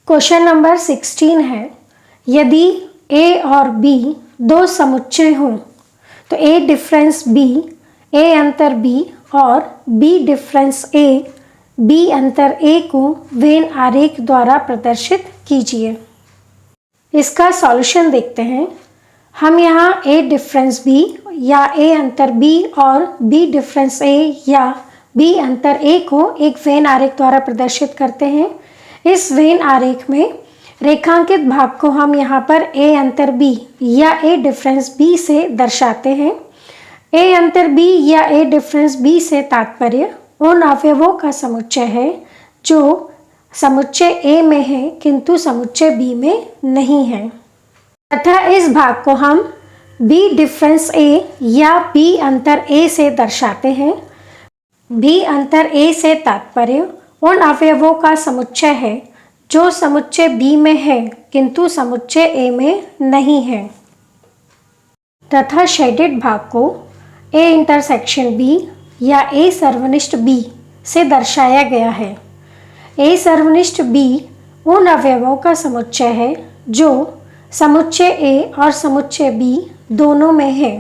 Question number 16 है, यदि ए और बी दो समुच्चय हों तो ए डिफरेंस बी, ए अंतर बी और बी डिफरेंस ए, बी अंतर ए को वेन आरेख द्वारा प्रदर्शित कीजिए। इसका सॉल्यूशन देखते हैं। हम यहाँ ए डिफरेंस बी या ए अंतर बी और बी डिफरेंस ए या बी अंतर ए को एक वेन आरेख द्वारा प्रदर्शित करते हैं। इस वेन आरेख में रेखांकित भाग को हम यहाँ पर ए अंतर बी या ए डिफरेंस बी से दर्शाते हैं। ए अंतर बी या ए डिफरेंस बी से तात्पर्य उन अवयवों का समुच्चय है जो समुच्चय ए में है किंतु समुच्चय बी में नहीं है, तथा इस भाग को हम बी डिफरेंस ए या बी अंतर ए से दर्शाते हैं। बी अंतर ए से तात्पर्य उन अवयवों का समुच्चय है जो समुच्चय बी में है किंतु समुच्चय ए में नहीं है, तथा शेडेड भाग को ए इंटरसेक्शन बी या ए सर्वनिष्ठ बी से दर्शाया गया है। ए सर्वनिष्ठ बी उन अवयवों का समुच्चय है जो समुच्चय ए और समुच्चय बी दोनों में है।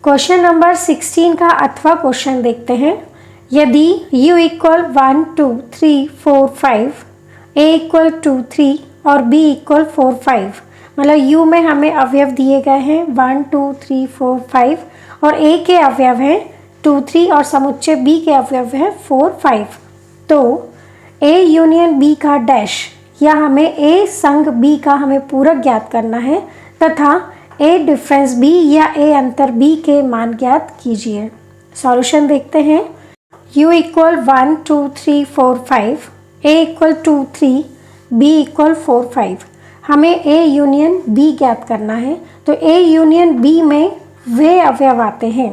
क्वेश्चन नंबर 16 का अथवा क्वेश्चन देखते हैं। यदि u इक्वल 1 2 3 4 5, a इक्वल 2 3 और b इक्वल 4 5, मतलब u में हमें अवयव दिए गए हैं 1 2 3 4 5 और a के अवयव हैं 2 3 और समुच्चय b के अवयव हैं 4 5, तो a यूनियन b का डैश या हमें a संग b का हमें पूरक ज्ञात करना है तथा a डिफरेंस b या a अंतर b के मान ज्ञात कीजिए। सॉल्यूशन देखते हैं। u equal 1 2 3 4 5, a equal 2 3, b equal 4 5। हमें a यूनियन b ज्ञात करना है, तो a यूनियन b में वे अवयव आते हैं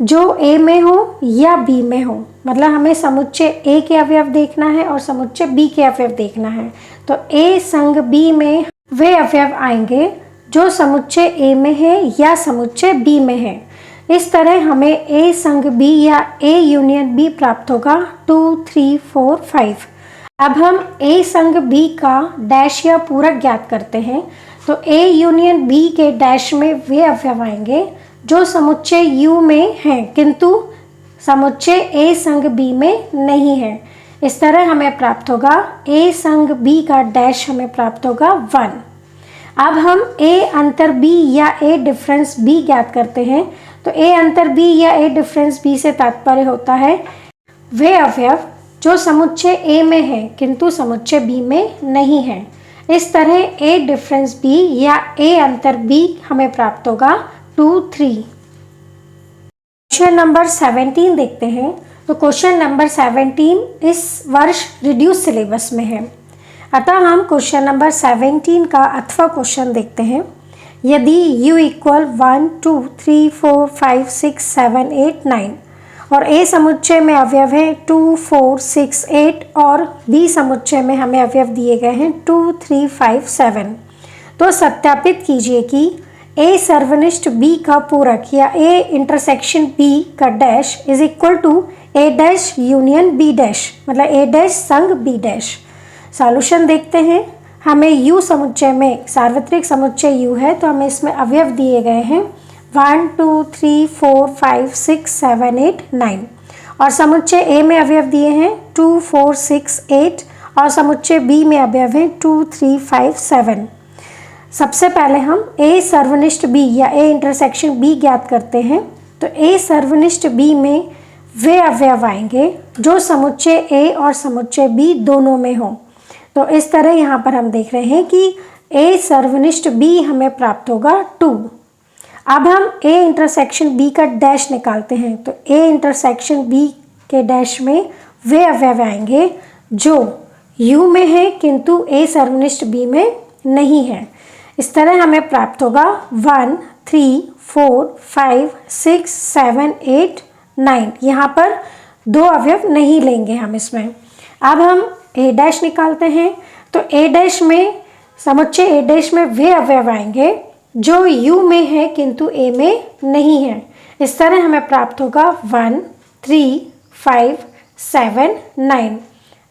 जो a में हो या b में हो, मतलब हमें समुच्चय a के अवयव देखना है और समुच्चय b के अवयव देखना है। तो a संग b में वे अवयव आएंगे जो समुच्चय a में है या समुच्चय b में है। इस तरह हमें a संग b या a यूनियन b प्राप्त होगा 2 3 4 5। अब हम a संग b का डैश या पूरक ज्ञात करते हैं, तो a यूनियन b के डैश में वे अवयव आएंगे जो समुच्चय u में हैं किंतु समुच्चय a संग b में नहीं है। इस तरह हमें प्राप्त होगा a संग b का डैश हमें प्राप्त होगा 1। अब हम a अंतर b या a डिफरेंस b ज्ञात करते हैं, तो a अंतर b या a डिफरेंस b से तात्पर्य होता है वे अवयव जो समुच्चय a में है किंतु समुच्चय b में नहीं है। इस तरह a डिफरेंस b या a अंतर b हमें प्राप्त होगा 2 3। क्वेश्चन नंबर 17 देखते हैं। तो क्वेश्चन नंबर 17 इस वर्ष रिड्यूस सिलेबस में है, अतः हम क्वेश्चन नंबर 17 का अथवा क्वेश्चन देखते हैं। यदि u इक्वल 1 2 3 4 5 6 7 8 9 और a समुच्चय में अवयव है 2 4 6 8 और b समुच्चय में हमें अवयव दिए गए हैं 2 3 5 7, तो सत्यापित कीजिए कि a सर्वनिष्ठ b का पूरक या a इंटरसेक्शन b का dash is equal to a dash union b dash, मतलब a डैश संग b डैश। सॉल्यूशन देखते हैं। हमें u समुच्चय में सार्वत्रिक समुच्चय u है, तो हमें इसमें अवयव दिए गए हैं 1 2 3 4 5 6 7 8 9 और समुच्चय a में अवयव दिए हैं 2 4 6 8 और समुच्चय b में अवयव हैं 2 3 5 7। सबसे पहले हम a सर्वनिष्ठ b या a इंटरसेक्शन b ज्ञात करते हैं, तो a सर्वनिष्ठ b में वे अवयव आएंगे जो समुच्चय a और समुच्चय b दोनों में हो। तो इस तरह यहाँ पर हम देख रहे हैं कि a सर्वनिष्ठ b हमें प्राप्त होगा 2। अब हम a इंटरसेक्शन b का डैश निकालते हैं, तो a इंटरसेक्शन b के डैश में वे अवयव आएंगे जो u में है किंतु a सर्वनिष्ठ b में नहीं है। इस तरह हमें प्राप्त होगा 1 3 4 5 6 7 8 9। यहाँ पर दो अवयव नहीं लेंगे हम इसमें। अब हम a डैश निकालते हैं, तो a डैश में समुच्चय a डैश में वे अवयव आएंगे जो u में है किंतु a में नहीं है। इस तरह हमें प्राप्त होगा 1 3 5 7 9।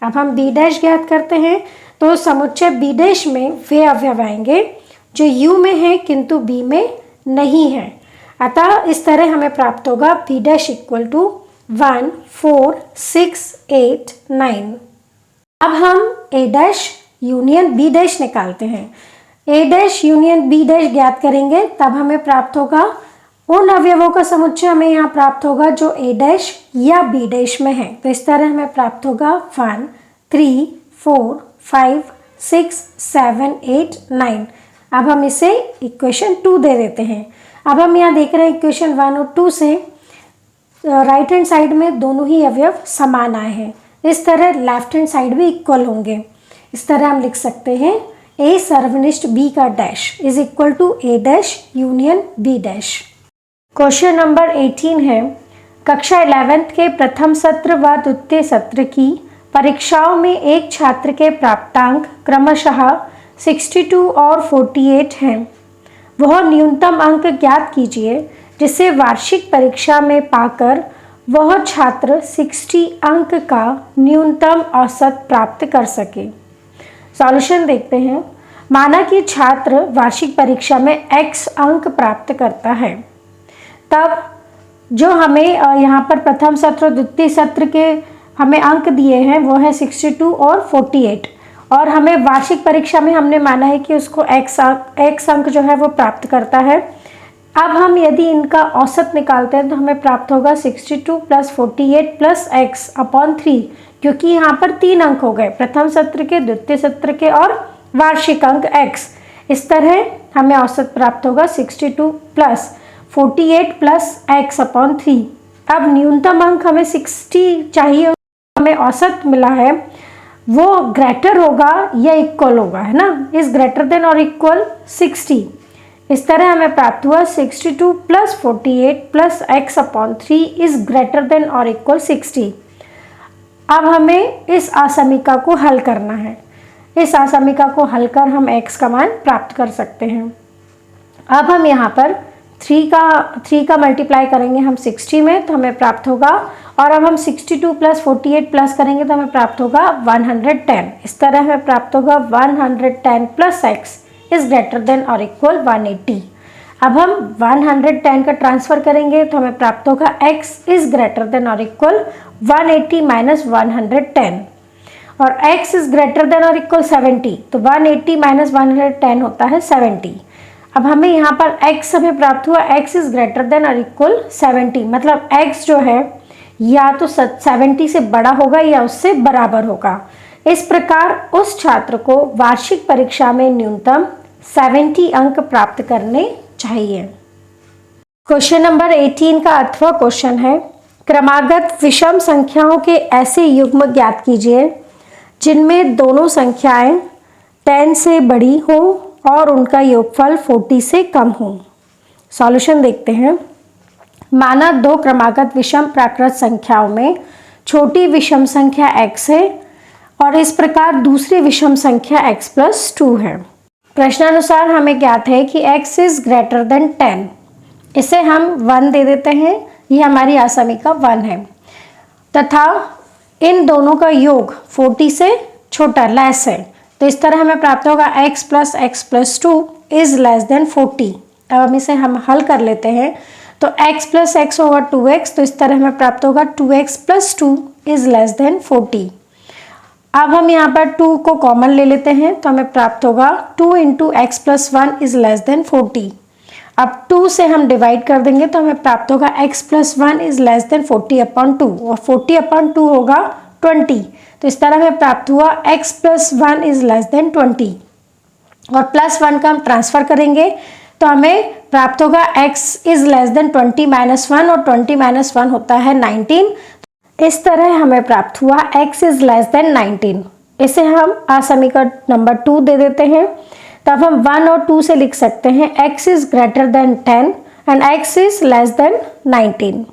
अब हम बी डैश ज्ञात करते हैं, तो समुच्चय बी डैश में वे अवयव आएंगे जो यू में है किंतु बी में नहीं है। अतः इस तरह हमें प्राप्त होगा बी डैश इक्वल टू 1, 4, 6, 8, 9। अब हम ए डैश यूनियन बी डैश निकालते हैं। ए डैश यूनियन बी डैश ज्ञात करेंगे तब हमें प्राप्त होगा उन अवयवों का समुच्चय हमें यहाँ प्राप्त होगा जो ए डैश या बी डैश में है। तो इस तरह हमें प्राप्त होगा 1, 3, 4, 5, 6, 7, 8, 9। अब हम इसे इक्वेशन 2 दे देते हैं। अब हम यहाँ देख रहे हैं इक्वेशन 1 और 2 से राइट हैंड साइड में दोनों ही अवयव समान आए हैं। इस तरह लेफ्ट हैंड साइड भी इक्वल होंगे। इस तरह हम लिख सकते हैं ए सर्वनिष्ठ बी का dash is equal to A dash union B dash. Question number 18 है, कक्षा 11th के प्रथम सत्र व द्वितीय सत्र की परीक्षाओं में एक छात्र के प्राप्तांक क्रमशः 62 और 48 हैं। वह न्यूनतम अंक ज्ञात कीजिए जिसे वार्षिक परीक्षा में पाकर वह छात्र 60 अंक का न्यूनतम औसत प्राप्त कर सके। सॉल्यूशन देखते हैं। माना कि छात्र वार्षिक परीक्षा में x अंक प्राप्त करता है, तब जो हमें यहाँ पर प्रथम सत्र और द्वितीय सत्र के हमें अंक दिए हैं वो है 62 और 48, और हमें वार्षिक परीक्षा में हमने माना है कि उसको x अंक जो है वो प्राप्त करता है। अब हम यदि इनका औसत निकालते हैं तो हमें प्राप्त होगा 62 + 48 + x अपॉन 3, क्योंकि यहाँ पर 3 अंक हो गए, प्रथम सत्र के, द्वितीय सत्र के और वार्षिक अंक x। इस तरह हमें औसत प्राप्त होगा 62 + 48 + x अपॉन 3। अब न्यूनतम अंक हमें 60 चाहिए, हमें औसत मिला है वो ग्रेटर होगा या इक्वल होगा, है ना, इज ग्रेटर देन और इक्वल 60। इस तरह हमें प्राप्त हुआ 62 + 48 + x upon 3 is greater than और इक्वल 60। अब हमें इस असमीका को हल करना है। इस असमीका को हल कर हम x का मान प्राप्त कर सकते हैं। अब हम यहाँ पर 3 का मल्टीप्लाई करेंगे हम 60 में तो हमें प्राप्त होगा, और अब हम 62 + 48 प्लस करेंगे तो हमें प्राप्त होगा 110। इस तरह हमें प्राप्त होगा 110 + x इज ग्रेटर देन और इक्वल 180। अब हम 110 का ट्रांसफर करेंगे तो हमें प्राप्त होगा x इज ग्रेटर देन और इक्वल 180 - 110, और x इज ग्रेटर देन और इक्वल 70, तो 180 - 110 होता है 70। अब हमें यहाँ पर x हमें प्राप्त हुआ x इज ग्रेटर देन और इक्वल 70, मतलब x जो है या तो 70 से बड़ा होगा या उससे बराबर होगा। इस प्रकार उस छात्र को वार्षिक परीक्षा में न्यूनतम 70 अंक प्राप्त करने चाहिए। क्वेश्चन नंबर 18 का 8वां क्वेश्चन है, क्रमागत विषम संख्याओं के ऐसे युग्म ज्ञात कीजिए जिनमें दोनों संख्याएं 10 से बड़ी हो और उनका योगफल 40 से कम हो। सॉल्यूशन देखते हैं। माना दो क्रमागत विषम प्राकृत संख्याओं में छोटी विषम संख्या x है और इस प्रकार दूसरी विषम संख्या x + 2 है। प्रश्नानुसार हमें ज्ञात है कि x इज ग्रेटर देन 10, इसे हम 1 दे देते हैं, ये हमारी असमीका 1 है, तथा इन दोनों का योग 40 से छोटा लेस है। तो इस तरह हमें प्राप्त होगा x + x + 2 is less than 40। अब हम इसे हल कर लेते हैं, तो x + x होगा 2x, तो इस तरह हमें प्राप्त होगा 2x + 2 इज लेस देन 40। अब हम यहाँ पर 2 को कॉमन ले लेते हैं तो हमें प्राप्त होगा 2 × x + 1 इज लेस देन 40। अब 2 से हम डिवाइड कर देंगे तो हमें प्राप्त होगा x + 1 इज लेस देन 40/2, और 40/2 होगा 20। तो इस तरह हमें प्राप्त हुआ x + 1 इज लेस देन 20, और +1 का हम ट्रांसफर करेंगे तो हमें प्राप्त होगा x इज लेस देन 20 - 1, और 20 - 1 होता है 19। इस तरह हमें प्राप्त हुआ x इज लेस देन 19। इसे हम असमीका नंबर 2 दे देते हैं, तब हम 1 और 2 से लिख सकते हैं x is greater than 10 and x is less than 19।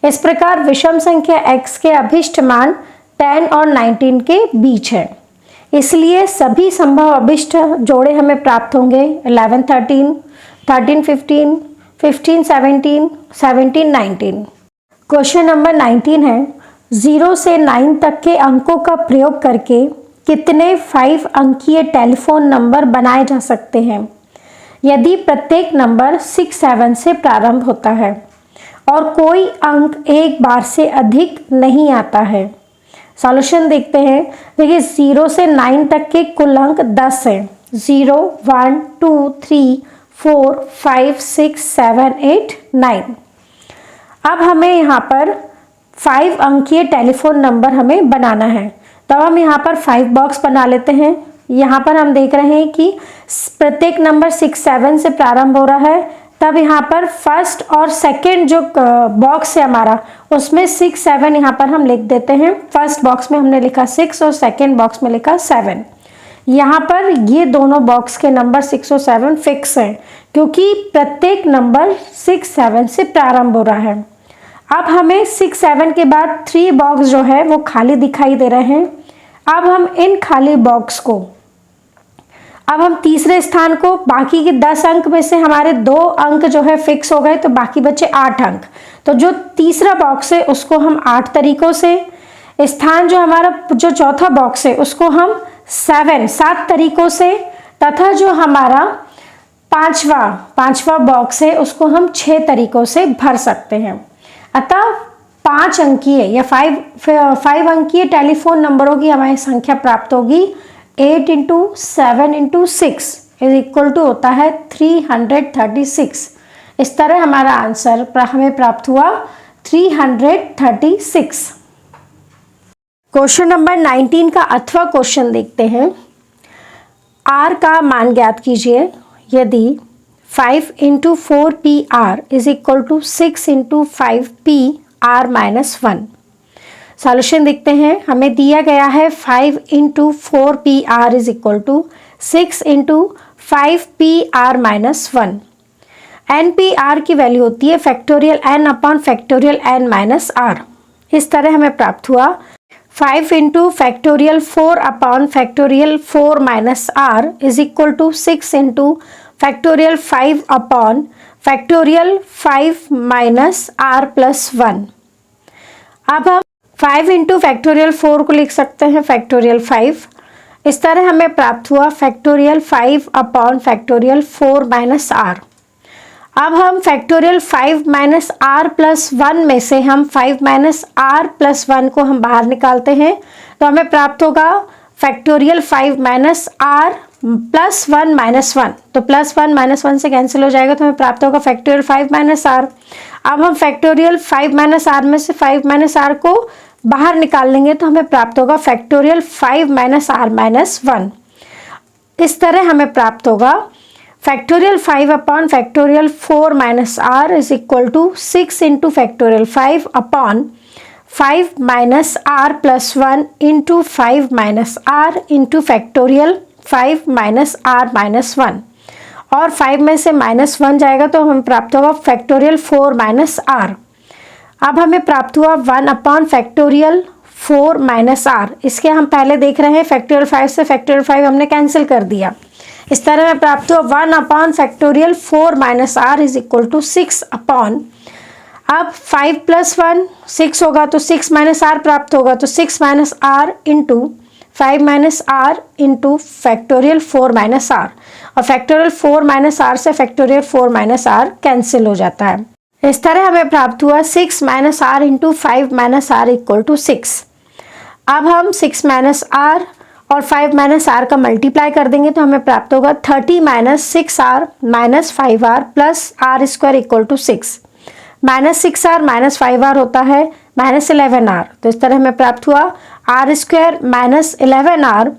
इस प्रकार विषम संख्या x के अभिष्ट मान 10 और 19 के बीच है, इसलिए सभी संभव अभिष्ट जोड़े हमें प्राप्त होंगे 11 13, 13 15, 15 17, 17 19। क्वेश्चन नंबर 19 है, 0 से 9 तक के अंकों का प्रयोग करके कितने 5 अंकीय टेलीफोन नंबर बनाए जा सकते हैं यदि प्रत्येक नंबर 6-7 से प्रारंभ होता है और कोई अंक एक बार से अधिक नहीं आता है। सॉल्यूशन देखते हैं। देखिए 0 से 9 तक के कुल अंक 10 हैं। 0, 1, 2, 3, 4, 5, 6, 7, 8, 9। अब हमें यहाँ पर 5 अंकीय टेलीफोन नंबर हमें बनाना है। तो हम यहाँ पर 5 बॉक्स बना लेते हैं। यहाँ पर हम देख रहे हैं कि प्रत्येक नंबर 6-7 से प्रारंभ हो रहा है। तब यहाँ पर फर्स्ट और सेकंड जो बॉक्स है हमारा उसमें 6-7 यहाँ पर हम लिख देते हैं। फर्स्ट बॉक्स में हमने लिखा 6 और सेकंड बॉक्स में लिखा 7। यहाँ पर ये दोनों बॉक्स के नंबर 6 और 7 फिक्स हैं क्योंकि प्रत्येक नंबर 6-7 से प्रारंभ हो रहा है। अब हमें 6-7 के बाद 3 बॉक्स जो है वो खाली दिखाई दे रहे हैं। अब हम इन खाली बॉक्स को अब हम तीसरे स्थान को बाकी के 10 अंक में से हमारे 2 अंक जो है फिक्स हो गए तो बाकी बचे 8 अंक। तो जो तीसरा बॉक्स है उसको हम 8 तरीकों से, स्थान जो हमारा जो चौथा बॉक्स है उसको हम 7 तरीकों से, तथा जो हमारा पांचवा बॉक्स है उसको हम 6 तरीकों से भर सकते हैं। अतः 5 अंकीय या 5 अंकीय टेलीफोन नंबरों की हमारी संख्या प्राप्त होगी 8 × 7 × 6 इज इक्वल टू होता है 336। इस तरह हमारा आंसर हमें प्राप्त हुआ 336। क्वेश्चन नंबर 19 का अथवा क्वेश्चन देखते हैं। r का मान ज्ञात कीजिए यदि 5 × 4pr is equal to 6 × 5pr - 1। Solution देखते हैं। हमें दिया गया है 5 × 4pr is equal to 6 × 5pr - 1। npr की वैल्यू होती है factorial n upon factorial n minus r। इस तरह हमें प्राप्त हुआ 5 × factorial 4 upon factorial 4 minus r is equal to 6 × factorial 5 upon factorial 5 minus r plus 1। अब हम 5 × फैक्टोरियल 4 को लिख सकते हैं फैक्टोरियल 5। इस तरह हमें प्राप्त हुआ factorial 5 upon factorial 4 minus r। अब हम फैक्टोरियल 5 माइनस r प्लस 1 में से हम 5 माइनस r प्लस 1 को हम बाहर निकालते हैं तो हमें प्राप्त होगा factorial 5 minus r plus 1 minus 1। तो प्लस 1 माइनस 1 से कैंसिल हो जाएगा तो हमें प्राप्त होगा फैक्टोरियल 5 माइनस r। अब हम फैक्टोरियल 5 माइनस r में से 5 माइनस r को बाहर निकाल लेंगे तो हमें प्राप्त होगा फैक्टोरियल 5 माइनस r माइनस 1। इस तरह हमें प्राप्त होगा factorial 5 upon factorial 4 minus r is equal to 6 × factorial 5 upon 5 minus r plus 1 × 5 minus r × factorial 5 minus r minus 1। और 5 में से -1 जाएगा तो हमें प्राप्त होगा फैक्टोरियल 4 माइनस r। अब हमें प्राप्त हुआ 1 अपॉन फैक्टोरियल 4 माइनस r। इसके हम पहले देख रहे हैं फैक्टोरियल 5 से फैक्टोरियल 5 हमने कैंसिल कर दिया। इस तरह में प्राप्त हुआ 1 upon factorial 4 minus r is equal to 6 upon, अब 5 प्लस 1 6 होगा तो 6 माइनस r प्राप्त होगा तो 6 minus r into 5 minus r into factorial 4 minus r। और फैक्टोरियल 4 माइनस r से फैक्टोरियल 4 माइनस r कैंसिल हो जाता है। इस तरह हमें प्राप्त हुआ 6 minus r into 5 minus r equal to 6। अब हम 6 माइनस r और 5 माइनस r का मल्टीप्लाई कर देंगे तो हमें प्राप्त होगा 30 minus 6r minus 5r plus r square equal to 6। Minus 6r minus 5r होता है माइनस 11r। तो इस तरह हमें प्राप्त हुआ r square minus 11r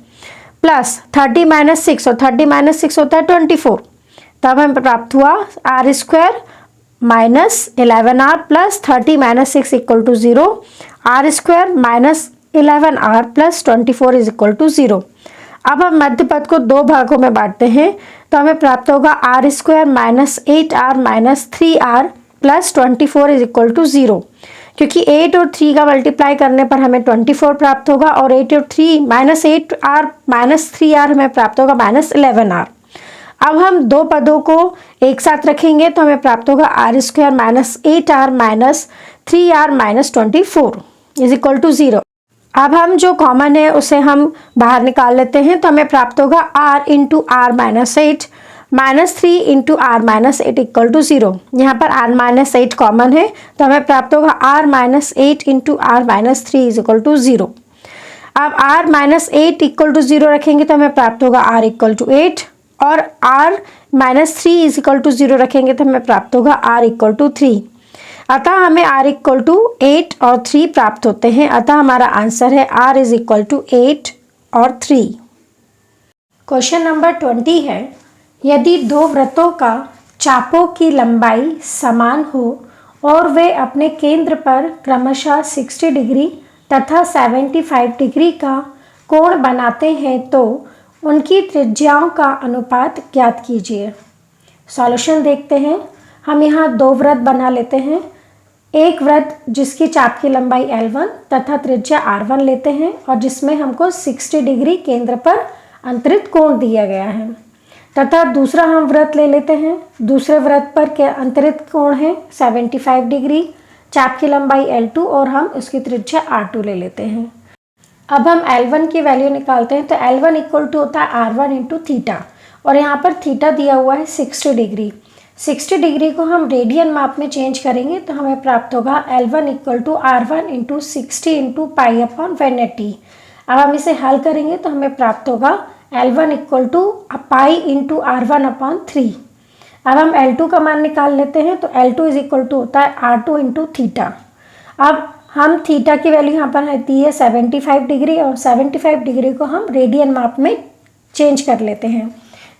plus 30 minus 6 और 30 माइनस 6 होता है 24। तब हमें प्राप्त हुआ r square minus 11r plus 30 minus 6 equal to 0। r square minus 11r plus 24 is equal to 0। अब हम मध्य पद को 2 भागों में बांटते हैं तो हमें प्राप्त होगा r square minus 8r minus 3r plus 24 is equal to 0। क्योंकि 8 और 3 का मल्टीप्लाई करने पर हमें 24 प्राप्त होगा और 8 और 3 माइनस 8r माइनस 3r हमें प्राप्त होगा माइनस 11r। अब हम 2 पदों को एक साथ रखेंगे तो हमें प्राप्त होगा r square minus 8r minus 3r minus 24। Is equal to 0। अब हम जो कॉमन है उसे हम बाहर निकाल लेते हैं, तो हमें प्राप्त होगा r into R minus 8 -3 into R minus 8 equal to 0। यहाँ पर r माइनस 8 कॉमन है, तो हमें प्राप्त होगा r minus 8 into R minus 3 is equal to 0। अब r माइनस 8 इक्वल टू 0 रखेंगे तो हमें प्राप्त होगा r इक्वल टू 8, और r minus 3 is equal to 0 रखेंगे तो हमें प्राप्त होगा r इक्वल टू 3। अतः हमें r इक्वल टू 8 और 3 प्राप्त होते हैं। अतः हमारा आंसर है r इज इक्वल टू 8 और 3। क्वेश्चन नंबर 20 है, यदि दो वृत्तों का चापों की लंबाई समान हो और वे अपने केंद्र पर क्रमशः 60 डिग्री तथा 75 डिग्री का कोण बनाते हैं तो उनकी त्रिज्याओं का अनुपात ज्ञात कीजिए। सॉल्यूशन देखते हैं। हम यहाँ दो वृत्त बना लेते हैं। एक वृत्त जिसकी चाप की लंबाई L1 तथा त्रिज्या R1 लेते हैं और जिसमें हमको 60 डिग्री केंद्र पर अंतरित कोण दिया गया है, तथा दूसरा हम वृत्त ले लेते हैं। दूसरे वृत्त पर क्या अंतरित कोण है 75 डिग्री, चाप की लंबाई L2 और हम उसकी त्रिज्या R2 ले लेते हैं। अब हम L1 की वैल्यू निकालते हैं, तो L1 इक्वल टू होता है R1 इंटू थीटा, और यहाँ पर थीटा दिया हुआ है 60 डिग्री। 60 डिग्री को हम रेडियन माप में चेंज करेंगे तो हमें प्राप्त होगा L1 equal to R1 into 60 into pi upon 180। अब हम इसे हल करेंगे तो हमें प्राप्त होगा L1 equal to pi into R1 upon 3। अब हम L2 का मान निकाल लेते हैं, तो L2 इज इक्वल टू होता है R2 इंटू थीटा। अब हम थीटा की वैल्यू यहाँ पर रहती है 75 डिग्री, और 75 डिग्री को हम रेडियन माप में चेंज कर लेते हैं,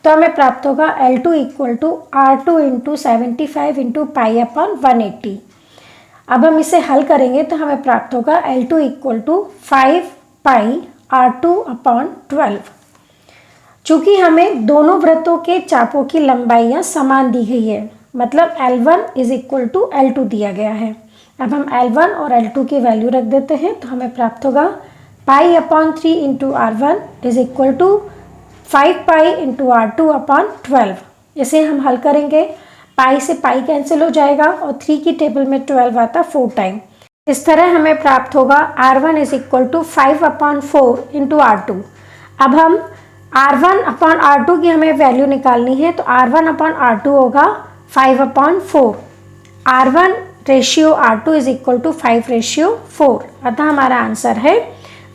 तो हमें प्राप्त होगा L2 equal to R2 into 75 into pi upon 180। अब हम इसे हल करेंगे तो हमें प्राप्त होगा L2 equal to 5 pi R2 upon 12। चूँकि हमें दोनों वृत्तों के चापों की लंबाइयाँ समान दी गई है, मतलब L1 is equal to L2 दिया गया है। अब हम L1 और L2 की वैल्यू रख देते हैं, तो हमें प्राप्त होगा pi upon 3 into R1 is equal to 5 pi into R2 upon 12। इसे हम हल करेंगे, पाई से पाई कैंसिल हो जाएगा और 3 की टेबल में 12 आता 4 टाइम। इस तरह हमें प्राप्त होगा R1 is equal to 5 upon 4 into R2। अब हम R1 अपॉन R2 की हमें वैल्यू निकालनी है, तो R1 अपॉन R2 होगा 5 upon 4। R1 ratio R2 is equal to 5 ratio 4। अतः हमारा आंसर है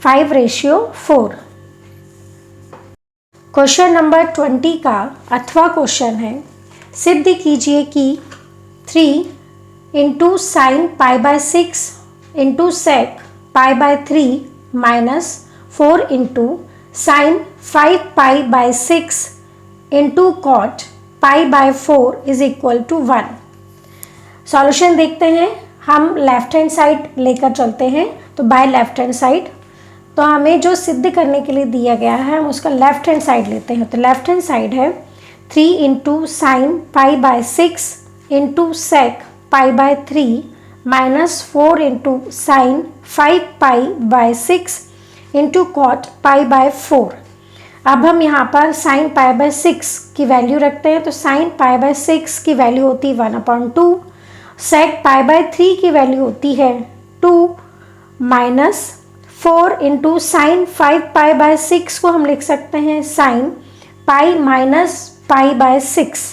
5 रेशियो 4। क्वेश्चन नंबर 20 का अथवा क्वेश्चन है, सिद्ध कीजिए कि 3 into sine pi by 6 into sec pi by 3 minus 4 into sine 5 pi by 6 into cot pi by 4 is equal to 1। Solution देखते हैं। हम लेफ्ट हैंड साइड लेकर चलते हैं, तो बाय लेफ्ट हैंड साइड, तो हमें जो सिद्ध करने के लिए दिया गया है हम उसका लेफ्ट हैंड साइड लेते हैं। तो लेफ्ट हैंड साइड है 3 into sine pi by 6 into sec pi by 3 minus 4 into sine 5 pi by 6 into cot pi by 4। अब हम यहाँ पर साइन पाई बाय 6 की वैल्यू रखते हैं, तो साइन पाई बाय 6 की वैल्यू होती है 1/2, सेक पाई बाय 3 की वैल्यू होती है 2 minus 4 into sine 5 pi by 6 को हम लिख सकते हैं sine pi minus pi by 6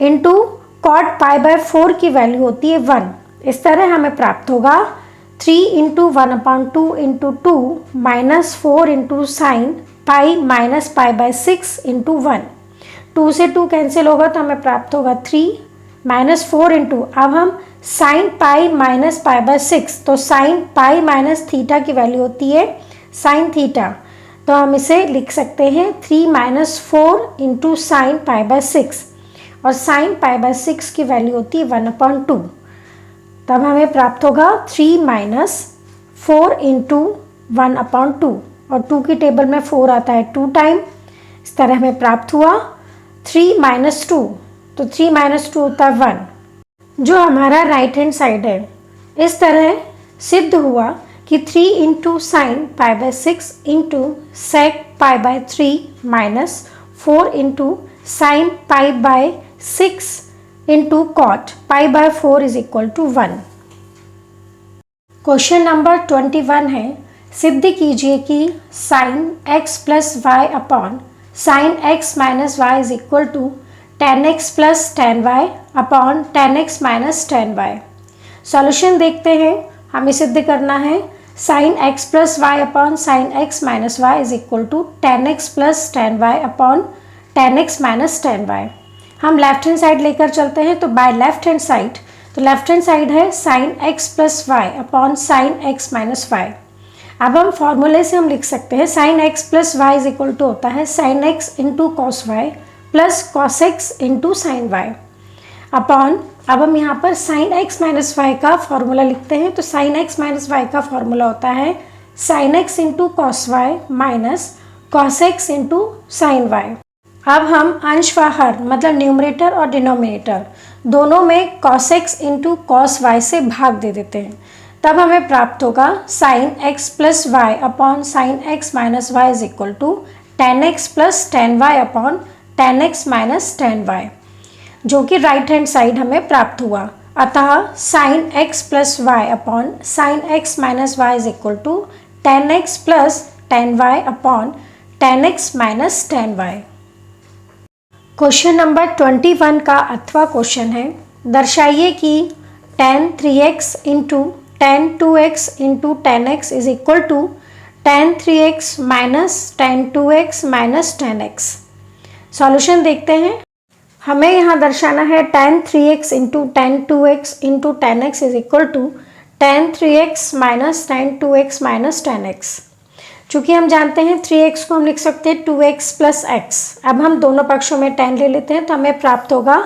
into cot pi by 4 की वैल्यू होती है 1। इस तरह हमें प्राप्त होगा 3 into 1/2 into 2 minus 4 into sine pi minus pi by 6 into 1। 2 से 2 कैंसिल होगा तो हमें प्राप्त होगा 3 माइनस 4 इंटू, अब हम sign pi minus pi by 6, तो साइन पाई माइनस थीटा की वैल्यू होती है साइन थीटा, तो हम इसे लिख सकते हैं 3 minus 4 into sine pi by 6, और साइन पाई बाय 6 की वैल्यू होती है 1/2। तब हमें प्राप्त होगा 3 माइनस 4 इंटू 1/2, और 2 की टेबल में 4 आता है 2 टाइम। इस तरह हमें प्राप्त हुआ 3 माइनस 2, तो 3 माइनस 2 होता है 1, जो हमारा राइट हैंड साइड है। इस तरह सिद्ध हुआ कि 3 into sine pi by 6 into sec pi by 3 minus 4 into sine pi by 6 into cot pi by 4 is equal to 1। Question number 21 है, सिद्ध कीजिए कि sine x plus Y upon sine x minus Y is equal to tan X plus tan Y upon tan X minus tan Y. Solution देखते हैं। हमें सिद्ध करना है sine x plus Y upon sine x minus Y is equal to tan X plus tan Y upon tan X minus tan Y. हम left hand side लेकर चलते हैं, तो बाय लेफ्ट हैंड साइड, तो लेफ्ट हैंड साइड है sine x plus Y upon sine x minus Y. अब हम फॉर्मूले से हम लिख सकते हैं sine x plus Y is equal to होता है sine x into cos Y plus cos X into sine Y upon, अब हम यहाँ पर साइन x माइनस वाई का फॉर्मूला लिखते हैं, तो साइन x माइनस वाई का फॉर्मूला होता है sine x into cos Y minus cos X into sine Y. अब हम अंश व हर मतलब न्यूमरेटर और डिनोमिनेटर दोनों में cos X into cos Y से भाग दे देते हैं, तब हमें प्राप्त होगा sine x plus Y upon sine x minus Y is equal to tan X plus tan Y upon tan X minus tan Y, जो कि राइट हैंड साइड हमें प्राप्त हुआ। अतः sine x plus Y upon sine x minus Y is equal to tan X plus tan Y upon tan X minus tan Y. Question number 21 का अथवा question है, दर्शाइए कि tan 3x into tan 2x into tan X is equal to tan 3x minus tan 2x minus tan X. Solution देखते हैं। हमें यहाँ दर्शाना है tan 3x into tan 2x into tan X is equal to tan 3x minus tan 2x minus tan X. चूँकि हम जानते हैं 3x को हम लिख सकते हैं 2x प्लस एक्स। अब हम दोनों पक्षों में 10 ले लेते हैं, तो हमें प्राप्त होगा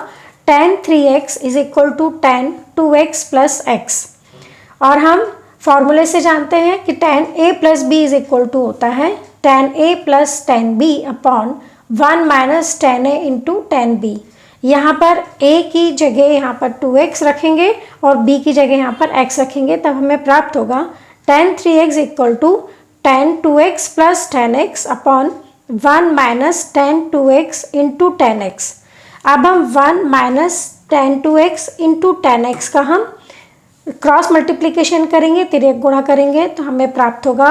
tan 3x is equal to tan 2x plus X. और हम फॉर्मूले से जानते हैं कि tan a plus B is equal to होता है tan a plus tan B upon one minus tan a into tan B. यहाँ पर a की जगह यहाँ पर 2x रखेंगे और b की जगह यहाँ पर x रखेंगे, तब हमें प्राप्त होगा tan 3x equal to tan 2x plus tan X upon one minus tan 2x into tan X. अब हम one minus tan 2x into tan X का हम क्रॉस मल्टीप्लिकेशन करेंगे, तिर्यक गुणा करेंगे, तो हमें प्राप्त होगा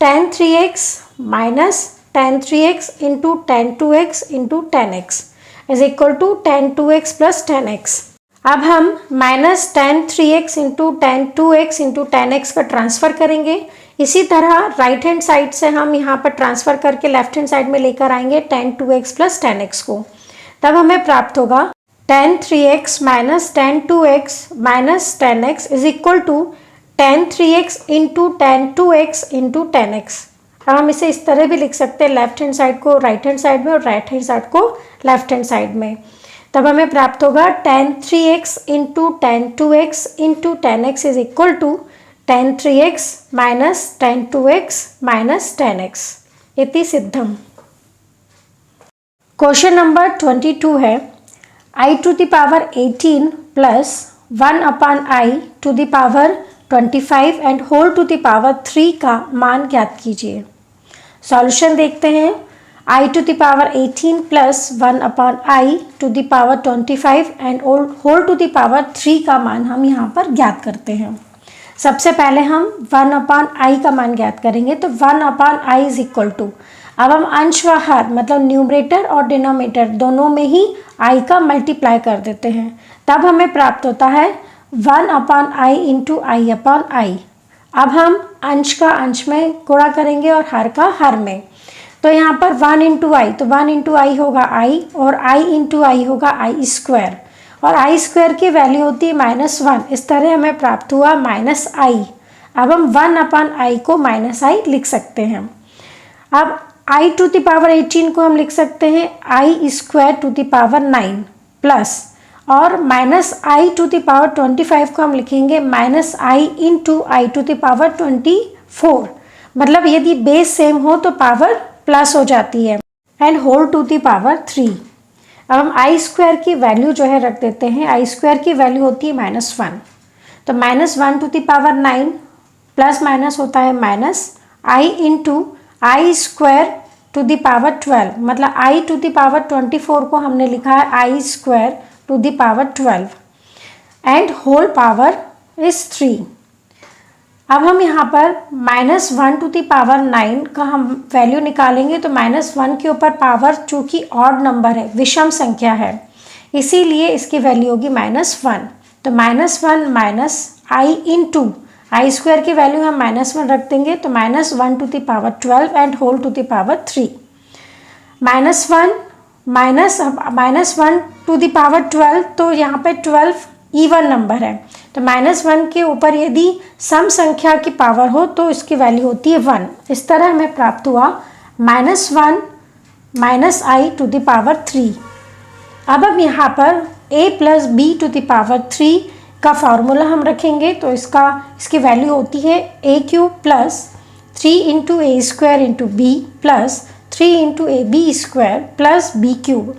tan 3x minus tan 3x into tan 2x into tan X is equal to tan 2x plus tan X. अब हम minus tan 3x into tan 2x into tan X का ट्रांसफ़र करेंगे। इसी तरह राइट हैंड साइड से हम यहाँ पर ट्रांसफ़र करके लेफ्ट हैंड साइड में लेकर आएंगे ten 2x plus tan x को, तब हमें प्राप्त होगा tan 3x minus tan 2x minus tan X is equal to tan 3x into tan 2x into tan X. अब हम इसे इस तरह भी लिख सकते हैं, लेफ्ट हैंड साइड को राइट हैंड साइड में और राइट हैंड साइड को लेफ्ट हैंड साइड में, तब हमें प्राप्त होगा tan 3x into tan 2x into tan X is equal to tan 3x minus tan 2x minus tan X. इति सिद्धम। क्वेश्चन नंबर 22 है, i to the power 18 plus 1 upon i to the power 25 and whole to the power 3 का मान ज्ञात कीजिए। Solution देखते हैं। i to the power 18 plus 1 upon i to the power 25 and whole to the power 3 का मान हम यहाँ पर ज्ञात करते हैं। सबसे पहले हम 1 अपॉन i का मान ज्ञात करेंगे, तो 1 upon i is equal to, अब हम अंश व हर मतलब न्यूमरेटर और डिनोमिनेटर दोनों में ही i का मल्टीप्लाई कर देते हैं, तब हमें प्राप्त होता है 1 upon i into I upon I. अब हम अंश का अंश में गुणा करेंगे और हर का हर में, तो यहाँ पर 1 इंटू आई, तो 1 इंटू आई होगा i और i इंटू आई होगा आई स्क्वायर, और आई स्क्वायर की वैल्यू होती है -1। इस तरह हमें प्राप्त हुआ -i। अब हम 1 अपॉन i को -i लिख सकते हैं। अब i टू द पावर 18 को हम लिख सकते हैं i square to the power 9 plus, और -i टू द पावर 25 को हम लिखेंगे -i into I to the power 24। मतलब यदि बेस सेम हो तो पावर प्लस हो जाती है, and whole to the power 3। अब हम आई स्क्वायर की वैल्यू जो है रख देते हैं, आई स्क्वायर की वैल्यू होती है -1, तो -1 to the power 9 plus minus होता है -i into I square to the power 12, मतलब i टू द पावर 24 को हमने लिखा है i square to the power 12 and whole power is 3। अब हम यहाँ पर -1⁻9 का हम वैल्यू निकालेंगे, तो -1 के ऊपर पावर चूँकि ऑड नंबर है, विषम संख्या है, इसीलिए इसकी वैल्यू होगी -1। तो -1 minus I into I square की वैल्यू हम -1 रख देंगे, तो -1⁻12 and whole to the power 3। -1 तो यहाँ पे 12 इवन नंबर है, तो -1 के ऊपर यदि सम संख्या की पावर हो तो इसकी वैल्यू होती है 1। इस तरह हमें प्राप्त हुआ -1 minus I to the power 3। अब हम यहाँ पर a plus B to the power 3 का फॉर्मूला हम रखेंगे, तो इसकी वैल्यू होती है a³ plus 3 into A square into B plus 3 into A B square plus b³।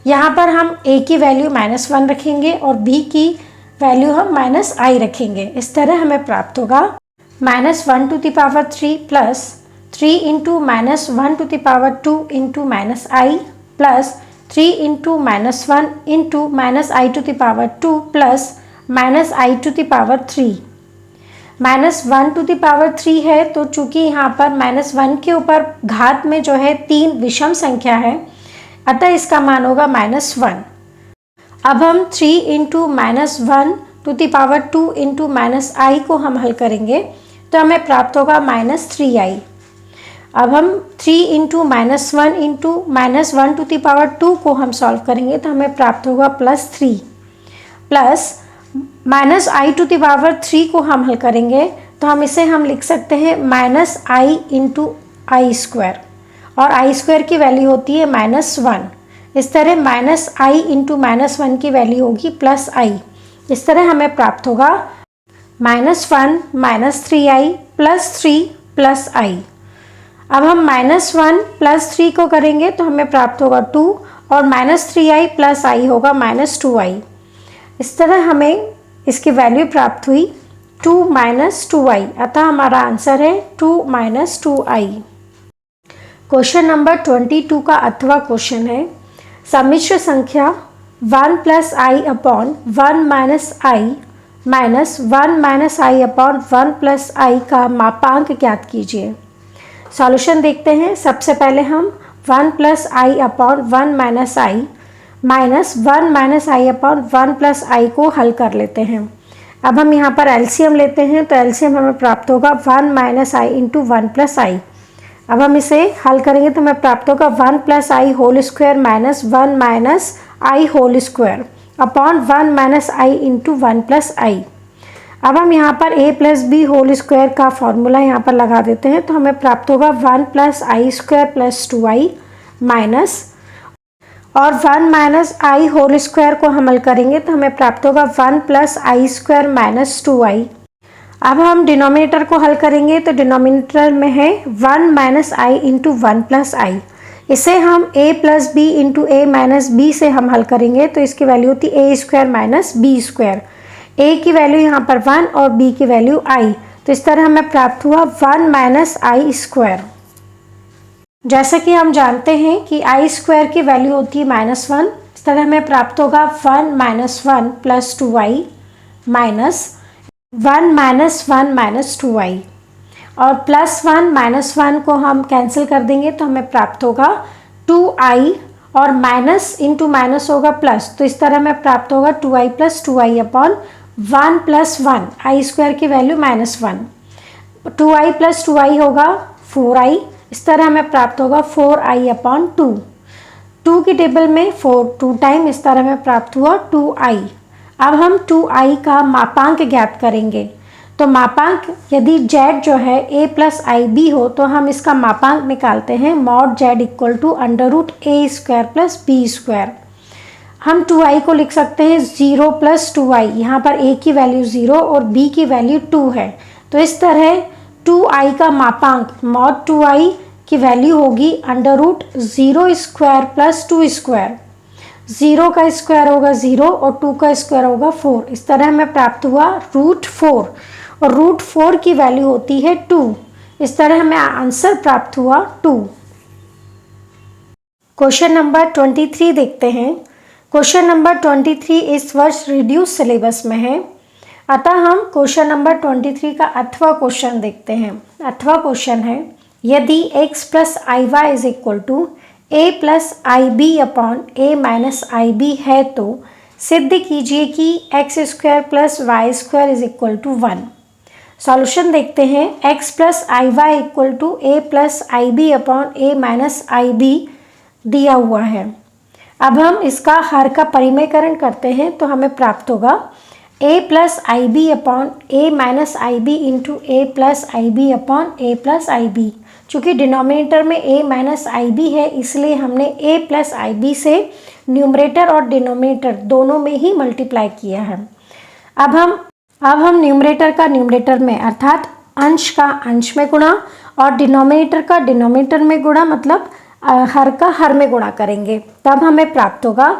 यहाँ पर हम a की वैल्यू -1 रखेंगे और b की वैल्यू हम -i रखेंगे। इस तरह हमें प्राप्त होगा -1 to the power 3 plus 3 into -1 to the power 2 into -i plus 3 into -1 into -i to the power 2 plus -i to the power 3। -1 to the power 3 है, तो चूंकि यहाँ पर -1 के ऊपर घात में जो है 3 विषम संख्या है, अतः इसका मान होगा -1। अब हम 3 into -1 to the power 2 into -i को हम हल करेंगे, तो हमें प्राप्त होगा -3i। अब हम 3 into -1 into -1 to the power 2 को हम सॉल्व करेंगे, तो हमें प्राप्त होगा +3 plus -i to the power 3 को हम हल करेंगे, तो हम इसे लिख सकते हैं -i इंटू आई स्क्वायर, और आई स्क्वायर की वैल्यू होती है -1। इस तरह -i इंटू -1 की वैल्यू होगी +i। इस तरह हमें प्राप्त होगा -1 -3i प्लस 3 प्लस i। अब हम -1 प्लस 3 को करेंगे, तो हमें प्राप्त होगा 2 और -3i प्लस i होगा -2i। इस तरह हमें इसकी वैल्यू प्राप्त हुई 2 - 2i, अतः हमारा आंसर है 2 - 2i। क्वेश्चन नंबर 22 का 8वां क्वेश्चन है, सम्मिश्र संख्या 1 + i upon 1 - i minus 1 - i upon 1 + i का मापांक ज्ञात कीजिए। सॉल्यूशन देखते हैं। सबसे पहले हम 1 + i upon 1 - i minus 1 - i upon 1 + i को हल कर लेते हैं। अब हम यहाँ पर एलसीएम लेते हैं, तो एलसीएम हमें प्राप्त होगा 1 - i इंटू 1 + i। अब हम इसे हल करेंगे, तो हमें प्राप्त होगा 1 + i whole square minus 1 - i whole square upon 1 - i into 1 + i। अब हम यहाँ पर a + b होल स्क्वायर का फॉर्मूला यहाँ पर लगा देते हैं, तो हमें प्राप्त होगा 1 + i² + 2i माइनस, और 1 - i होल स्क्वायर को हम हल करेंगे, तो हमें प्राप्त होगा 1 + i² - 2i। अब हम डिनोमिनेटर को हल करेंगे, तो डिनोमिनेटर में है 1 - i इंटू 1 + i। इसे हम a + b into a - b से हम हल करेंगे, तो इसकी वैल्यू होती है a² - b²। a की वैल्यू यहाँ पर 1 और b की वैल्यू i, तो इस तरह हमें प्राप्त हुआ 1 - i²। जैसा कि हम जानते हैं कि i² की वैल्यू होती है -1, इस तरह हमें प्राप्त होगा 1 - 1 + 2i माइनस 1 - 1 - 2i, और +1 - 1 को हम कैंसिल कर देंगे, तो हमें प्राप्त होगा 2i, और माइनस इंटू माइनस होगा प्लस, तो इस तरह हमें प्राप्त होगा 2i + 2i अपॉन 1 + 1, i² की वैल्यू -1, 2i + 2i होगा 4i। इस तरह हमें प्राप्त होगा 4i अपॉन 2। 2 की टेबल में 4 2 टाइम, इस तरह हमें प्राप्त हुआ 2i। अब हम 2i का मापांक ज्ञात करेंगे। तो मापांक यदि z जो है a + ib हो, तो हम इसका मापांक निकालते हैं mod z = √a² + b²। हम 2i को लिख सकते हैं 0 + 2i, यहाँ पर a की वैल्यू 0 और b की वैल्यू 2 है, तो इस तरह 2i का मापांक mod 2i की वैल्यू होगी √0² + 2²। 0 का स्क्वायर होगा 0 और 2 का स्क्वायर होगा 4। इस तरह हमें प्राप्त हुआ √4, और √4 की वैल्यू होती है 2। इस तरह हमें आंसर प्राप्त हुआ 2। क्वेश्चन नंबर 23 देखते हैं। क्वेश्चन नंबर 23 इस वर्ष रिड्यूस सिलेबस में है। अतः हम क्वेश्चन नंबर 23 का अथवा क्वेश्चन देखते हैं। अथवा क्वेश्चन है, यदि x plus I Y is equal to A plus I B upon A minus I B है तो सिद्ध कीजिए कि X square plus Y square is equal to 1। Solution देखते हैं। x plus I Y equal to A plus I B upon A minus I B दिया हुआ है। अब हम इसका हर का परिमेयकरण करते हैं तो हमें प्राप्त होगा a plus I B upon A minus I B into A plus I B upon A plus I B. चूँकि डिनोमिनेटर में a माइनस आई बी है इसलिए हमने a प्लस आई बी से न्यूमरेटर और डिनोमिनेटर दोनों में ही मल्टीप्लाई किया है। अब हम न्यूमरेटर का न्यूमरेटर में अर्थात अंश का अंश में गुणा और डिनोमिनेटर का डिनोमिनेटर में गुणा, मतलब हर का हर में गुणा करेंगे। तब हमें प्राप्त होगा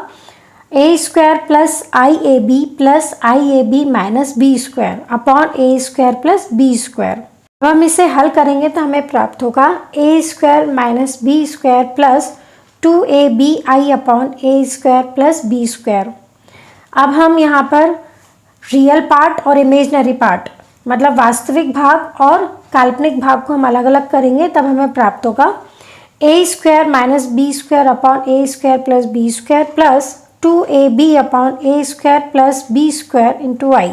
a square plus i a b minus b square upon a square plus B square. अब हम इसे हल करेंगे तो हमें प्राप्त होगा a square minus b square plus 2ab upon a square plus B square. अब हम यहाँ पर रियल पार्ट और इमेजनरी पार्ट, मतलब वास्तविक भाग और काल्पनिक भाग को हम अलग अलग करेंगे। तब हमें प्राप्त होगा a square minus b square upon a square plus B square plus 2ab upon a square plus B square into i.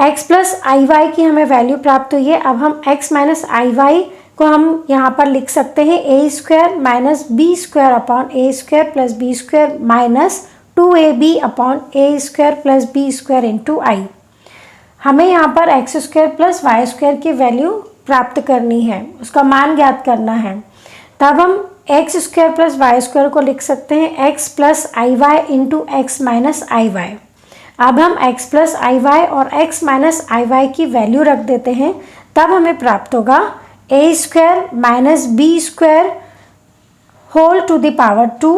x plus I y की हमें वैल्यू प्राप्त हुई है। अब हम x माइनस आई वाई को हम यहाँ पर लिख सकते हैं a square minus b square upon a square plus B square minus 2ab upon a square plus B square into i. हमें यहाँ पर x square plus Y square की वैल्यू प्राप्त करनी है, उसका मान ज्ञात करना है। तब हम x square plus Y square को लिख सकते हैं x plus I y into x minus i y. अब हम x प्लस आई वाई और x माइनस आई वाई की वैल्यू रख देते हैं। तब हमें प्राप्त होगा a square minus b square whole to the power 2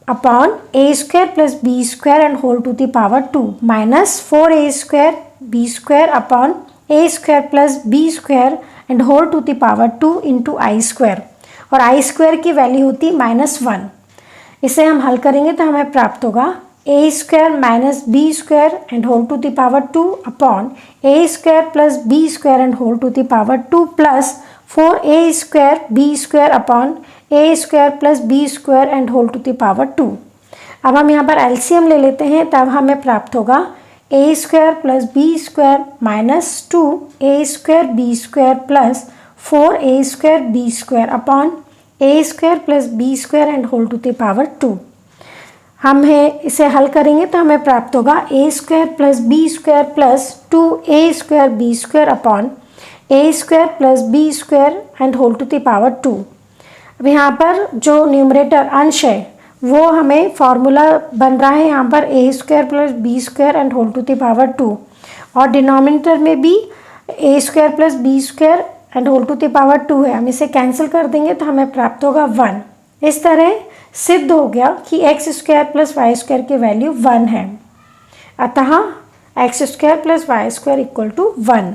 upon a square plus B square and whole to the power 2 minus 4a square b square upon a square plus B square and whole to the power 2 into I square, और I square की value होती -1। इसे हम हल करेंगे तो हमें प्राप्त होगा a square minus b square and whole to the power 2 upon a square plus B square and whole to the power 2 plus 4a square b square upon a square plus B square and whole to the power 2। अब हम यहाँ पर LCM ले लेते हैं। तब हमें प्राप्त होगा a square plus B square minus 2a square b square plus 4a square b square upon a square plus B square and whole to the power 2। हम इसे हल करेंगे तो हमें प्राप्त होगा a square plus B square plus 2a square b square upon a square plus B square and whole to the power 2। अब यहाँ पर जो न्यूमरेटर अंश है वो हमें फॉर्मूला बन रहा है यहाँ पर a square plus B square and whole to the power 2, और डिनोमिनेटर में भी a square plus B square and whole to the power 2 है। हम इसे कैंसिल कर देंगे तो हमें प्राप्त होगा 1। इस तरह सिद्ध हो गया कि X square plus Y square की वैल्यू 1 है। अतः X square plus Y square equal to 1।